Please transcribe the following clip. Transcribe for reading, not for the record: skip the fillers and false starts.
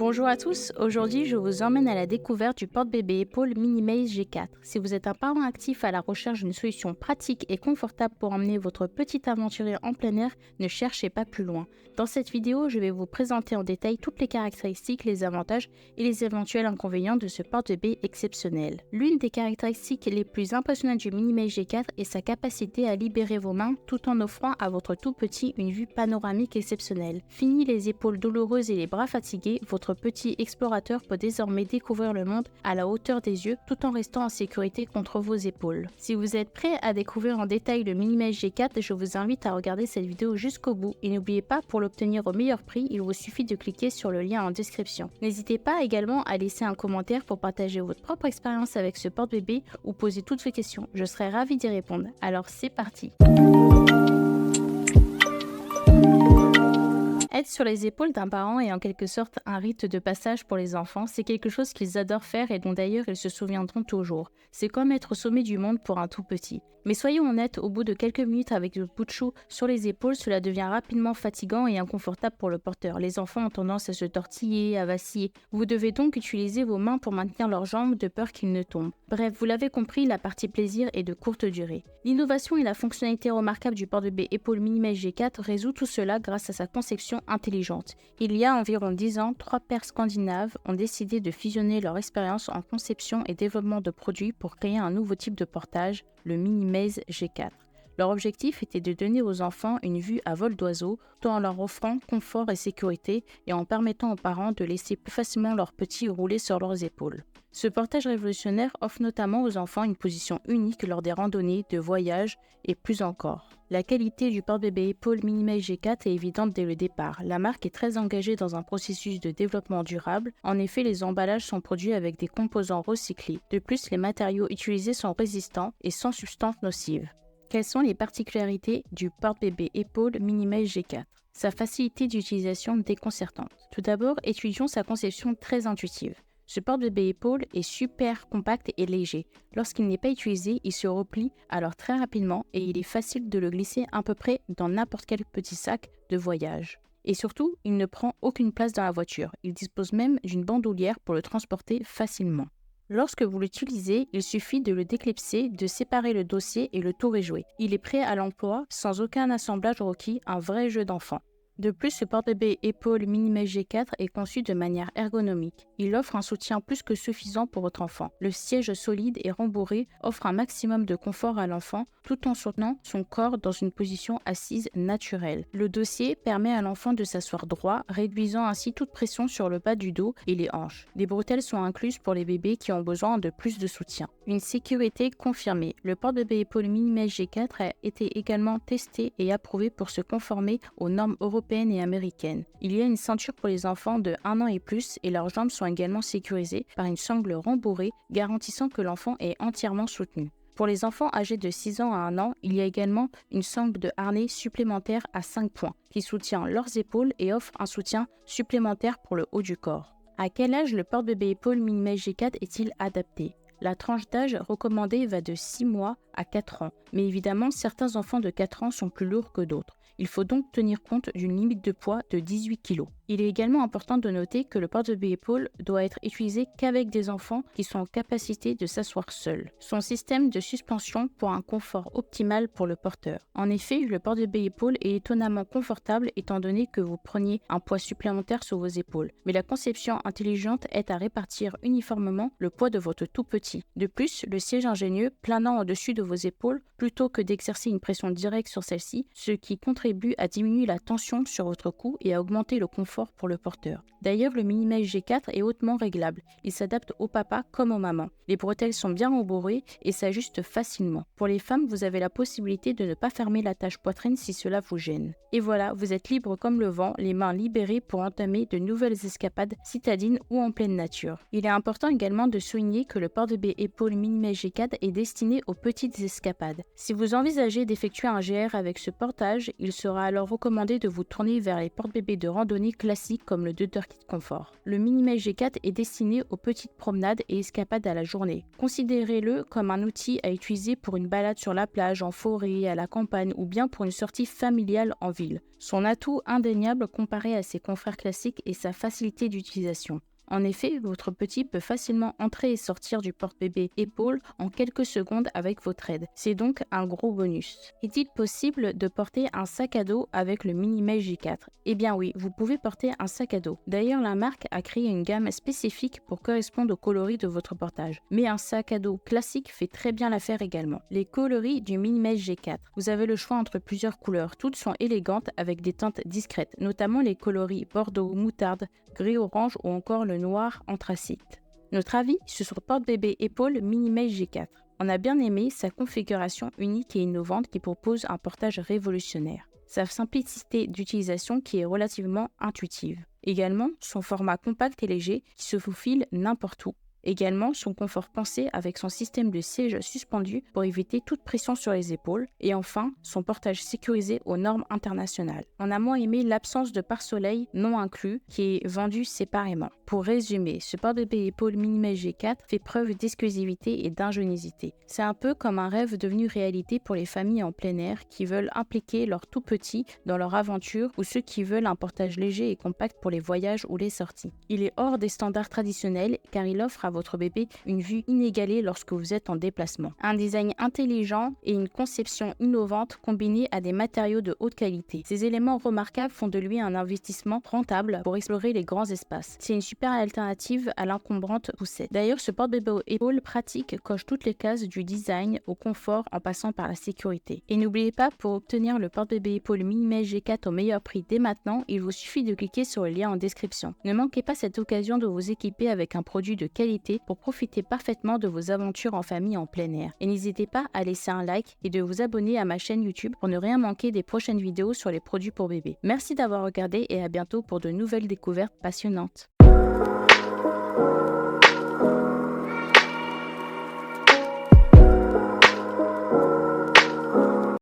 Bonjour à tous, aujourd'hui je vous emmène à la découverte du porte-bébé épaule Minimaze G4. Si vous êtes un parent actif à la recherche d'une solution pratique et confortable pour emmener votre petit aventurier en plein air, ne cherchez pas plus loin. Dans cette vidéo, je vais vous présenter en détail toutes les caractéristiques, les avantages et les éventuels inconvénients de ce porte-bébé exceptionnel. L'une des caractéristiques les plus impressionnantes du Minimaze G4 est sa capacité à libérer vos mains tout en offrant à votre tout petit une vue panoramique exceptionnelle. Fini les épaules douloureuses et les bras fatigués, votre petit explorateur peut désormais découvrir le monde à la hauteur des yeux tout en restant en sécurité contre vos épaules. Si vous êtes prêt à découvrir en détail le Minimaze G4, je vous invite à regarder cette vidéo jusqu'au bout et n'oubliez pas, pour l'obtenir au meilleur prix, il vous suffit de cliquer sur le lien en description. N'hésitez pas également à laisser un commentaire pour partager votre propre expérience avec ce porte-bébé ou poser toutes vos questions. Je serai ravie d'y répondre. Alors c'est parti! Être sur les épaules d'un parent est en quelque sorte un rite de passage pour les enfants, c'est quelque chose qu'ils adorent faire et dont d'ailleurs ils se souviendront toujours. C'est comme être au sommet du monde pour un tout petit. Mais soyons honnêtes, au bout de quelques minutes avec le bout de chou sur les épaules, cela devient rapidement fatigant et inconfortable pour le porteur. Les enfants ont tendance à se tortiller, à vaciller. Vous devez donc utiliser vos mains pour maintenir leurs jambes de peur qu'ils ne tombent. Bref, vous l'avez compris, la partie plaisir est de courte durée. L'innovation et la fonctionnalité remarquable du porte-bébé épaule Minimaze G4 résout tout cela grâce à sa conception intelligente. Il y a environ 10 ans, 3 pairs scandinaves ont décidé de fusionner leur expérience en conception et développement de produits pour créer un nouveau type de portage, le Minimaze G4. Leur objectif était de donner aux enfants une vue à vol d'oiseau, tout en leur offrant confort et sécurité et en permettant aux parents de laisser plus facilement leurs petits rouler sur leurs épaules. Ce portage révolutionnaire offre notamment aux enfants une position unique lors des randonnées, de voyages et plus encore. La qualité du porte-bébé épaule Minimaze G4 est évidente dès le départ. La marque est très engagée dans un processus de développement durable. En effet, les emballages sont produits avec des composants recyclés. De plus, les matériaux utilisés sont résistants et sans substances nocives. Quelles sont les particularités du porte-bébé épaule Minimaze G4 ? Sa facilité d'utilisation déconcertante. Tout d'abord, étudions sa conception très intuitive. Ce porte-bébé épaule est super compact et léger. Lorsqu'il n'est pas utilisé, il se replie alors très rapidement et il est facile de le glisser à peu près dans n'importe quel petit sac de voyage. Et surtout, il ne prend aucune place dans la voiture. Il dispose même d'une bandoulière pour le transporter facilement. Lorsque vous l'utilisez, il suffit de le déclipser, de séparer le dossier et le tour est joué. Il est prêt à l'emploi sans aucun assemblage requis, un vrai jeu d'enfant. De plus, ce porte-bébé épaule Minimaze G4 est conçu de manière ergonomique. Il offre un soutien plus que suffisant pour votre enfant. Le siège solide et rembourré offre un maximum de confort à l'enfant tout en soutenant son corps dans une position assise naturelle. Le dossier permet à l'enfant de s'asseoir droit, réduisant ainsi toute pression sur le bas du dos et les hanches. Les bretelles sont incluses pour les bébés qui ont besoin de plus de soutien. Une sécurité confirmée. Le porte-bébé épaule Minimaze G4 a été également testé et approuvé pour se conformer aux normes européennes et américaines. Il y a une ceinture pour les enfants de 1 an et plus et leurs jambes sont également sécurisées par une sangle rembourrée garantissant que l'enfant est entièrement soutenu. Pour les enfants âgés de 6 ans à 1 an, il y a également une sangle de harnais supplémentaire à 5 points qui soutient leurs épaules et offre un soutien supplémentaire pour le haut du corps. À quel âge le porte-bébé épaule Minimaze G4 est-il adapté ? La tranche d'âge recommandée va de 6 mois à 4 ans, mais évidemment certains enfants de 4 ans sont plus lourds que d'autres. Il faut donc tenir compte d'une limite de poids de 18 kg. Il est également important de noter que le porte-bébé épaule doit être utilisé qu'avec des enfants qui sont en capacité de s'asseoir seuls. Son système de suspension pour un confort optimal pour le porteur. En effet, le porte-bébé épaule est étonnamment confortable étant donné que vous preniez un poids supplémentaire sur vos épaules. Mais la conception intelligente aide à répartir uniformément le poids de votre tout petit. De plus, le siège ingénieux planant au-dessus de vos épaules plutôt que d'exercer une pression directe sur celle-ci, ce qui contribue à diminuer la tension sur votre cou et à augmenter le confort pour le porteur. D'ailleurs, le Minimaze G4 est hautement réglable. Il s'adapte au papa comme aux mamans. Les bretelles sont bien rembourrées et s'ajustent facilement. Pour les femmes, vous avez la possibilité de ne pas fermer l'attache poitrine si cela vous gêne. Et voilà, vous êtes libre comme le vent, les mains libérées pour entamer de nouvelles escapades citadines ou en pleine nature. Il est important également de souligner que le porte-bébé épaule Minimaze G4 est destiné aux petites petites escapades. Si vous envisagez d'effectuer un GR avec ce portage, il sera alors recommandé de vous tourner vers les porte-bébés de randonnée classiques comme le Deuter Kit Comfort. Le Minimage G4 est destiné aux petites promenades et escapades à la journée. Considérez-le comme un outil à utiliser pour une balade sur la plage, en forêt, à la campagne ou bien pour une sortie familiale en ville. Son atout indéniable comparé à ses confrères classiques est sa facilité d'utilisation. En effet, votre petit peut facilement entrer et sortir du porte-bébé épaule en quelques secondes avec votre aide. C'est donc un gros bonus. Est-il possible de porter un sac à dos avec le Minimage J4 ? Eh bien oui, vous pouvez porter un sac à dos. D'ailleurs, la marque a créé une gamme spécifique pour correspondre au coloris de votre portage. Mais un sac à dos classique fait très bien l'affaire également. Les coloris du Minimage G4. Vous avez le choix entre plusieurs couleurs. Toutes sont élégantes avec des teintes discrètes, notamment les coloris bordeaux, moutarde, gris-orange ou encore le noir anthracite. Notre avis sur porte-bébé épaule Minimage G4. On a bien aimé sa configuration unique et innovante qui propose un portage révolutionnaire. Sa simplicité d'utilisation qui est relativement intuitive. Également, son format compact et léger qui se faufile n'importe où. Également, son confort pensé avec son système de siège suspendu pour éviter toute pression sur les épaules. Et enfin, son portage sécurisé aux normes internationales. On a moins aimé l'absence de pare-soleil non inclus qui est vendu séparément. Pour résumer, ce porte-bébé épaule Minimage G4 fait preuve d'exclusivité et d'ingéniosité. C'est un peu comme un rêve devenu réalité pour les familles en plein air qui veulent impliquer leurs tout petits dans leur aventure ou ceux qui veulent un portage léger et compact pour les voyages ou les sorties. Il est hors des standards traditionnels car il offre à votre bébé une vue inégalée lorsque vous êtes en déplacement. Un design intelligent et une conception innovante combinée à des matériaux de haute qualité. Ces éléments remarquables font de lui un investissement rentable pour explorer les grands espaces. C'est une super alternative à l'encombrante poussette. D'ailleurs, ce porte-bébé épaule pratique coche toutes les cases du design au confort en passant par la sécurité. Et n'oubliez pas, pour obtenir le porte-bébé épaule Minimage G4 au meilleur prix dès maintenant, il vous suffit de cliquer sur le lien en description. Ne manquez pas cette occasion de vous équiper avec un produit de qualité pour profiter parfaitement de vos aventures en famille en plein air. Et n'hésitez pas à laisser un like et de vous abonner à ma chaîne YouTube pour ne rien manquer des prochaines vidéos sur les produits pour bébés. Merci d'avoir regardé et à bientôt pour de nouvelles découvertes passionnantes.